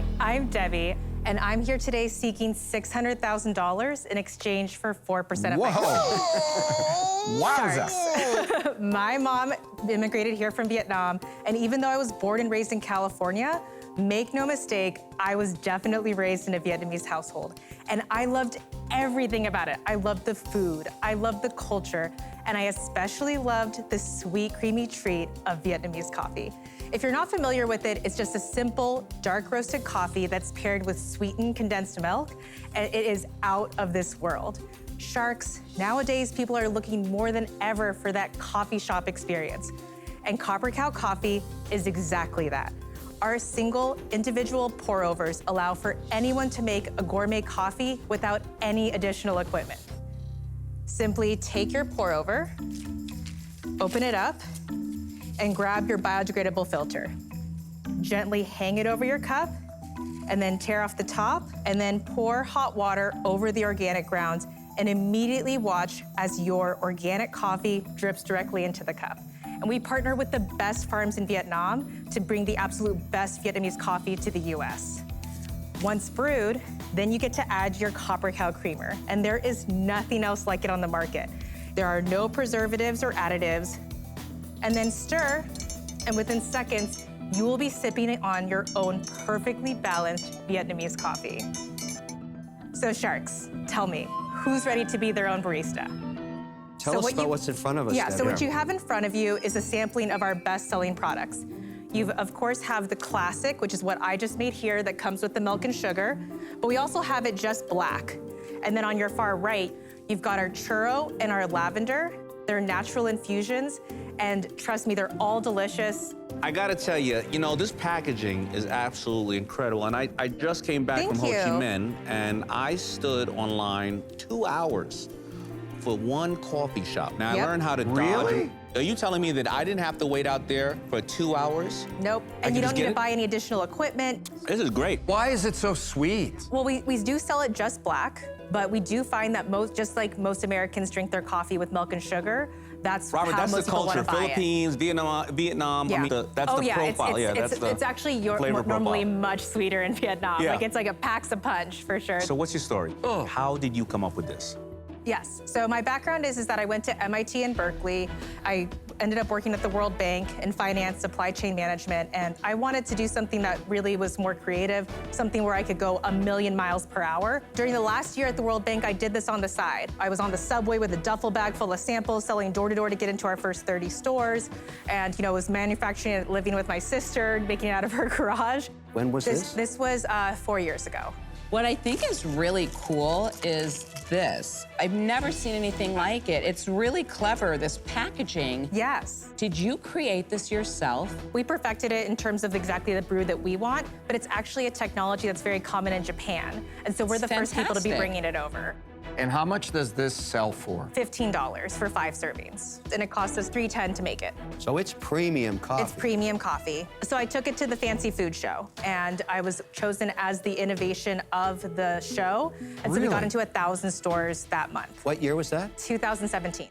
Hi, I'm Debbie, and I'm here today seeking $600,000 in exchange for 4% of my Whoa! Wowza! My mom immigrated here from Vietnam, and even though I was born and raised in California, make no mistake, I was definitely raised in a Vietnamese household. And I loved everything about it. I loved the food, I loved the culture, and I especially loved the sweet, creamy treat of Vietnamese coffee. If you're not familiar with it, it's just a simple, dark roasted coffee that's paired with sweetened condensed milk, and it is out of this world. Sharks, nowadays people are looking more than ever for that coffee shop experience. And Copper Cow Coffee is exactly that. Our single individual pour-overs allow for anyone to make a gourmet coffee without any additional equipment. Simply take your pour-over, open it up, and grab your biodegradable filter. Gently hang it over your cup, and then tear off the top, and then pour hot water over the organic grounds, and immediately watch as your organic coffee drips directly into the cup. And we partner with the best farms in Vietnam to bring the absolute best Vietnamese coffee to the US. Once brewed, then you get to add your Copper Cow creamer, and there is nothing else like it on the market. There are no preservatives or additives. And then stir, and within seconds, you will be sipping it on your own perfectly balanced Vietnamese coffee. So Sharks, tell me, who's ready to be their own barista? Tell us about what's in front of us. Yeah, so what you have in front of you is a sampling of our best-selling products. You, of course, have the classic, which is what I just made here, that comes with the milk and sugar, but we also have it just black. And then on your far right, you've got our churro and our lavender. They're natural infusions, and trust me, they're all delicious. I gotta tell you, this packaging is absolutely incredible. And I just came back from Ho Chi Minh, and I stood online 2 hours for one coffee shop. Now, I learned how to dodge. Really? Are you telling me that I didn't have to wait out there for 2 hours? Nope, and you don't need to buy any additional equipment. This is great. Why is it so sweet? Well, we do sell it just black, but we do find that just like most Americans drink their coffee with milk and sugar, that's Robert, how that's most the people want culture. to buy Philippines, Vietnam. Yeah. I mean, that's the profile. It's actually normally much sweeter in Vietnam. Yeah. Like it's like a packs a punch for sure. So what's your story? Oh. How did you come up with this? Yes, so my background is that I went to MIT in Berkeley. I ended up working at the World Bank in finance, supply chain management, and I wanted to do something that really was more creative, something where I could go 1,000,000 miles per hour. During the last year at the World Bank, I did this on the side. I was on the subway with a duffel bag full of samples, selling door to door to get into our first 30 stores, and was manufacturing it, living with my sister, making it out of her garage. When was this? This was 4 years ago. What I think is really cool is this. I've never seen anything like it. It's really clever, this packaging. Yes. Did you create this yourself? We perfected it in terms of exactly the brew that we want, but it's actually a technology that's very common in Japan. And so we're the first people to be bringing it over. And how much does this sell for? $15 for 5 servings. And it cost us $3.10 to make it. So it's premium coffee. It's premium coffee. So I took it to the Fancy Food Show, and I was chosen as the innovation of the show. And so we got into 1,000 stores that month. What year was that? 2017.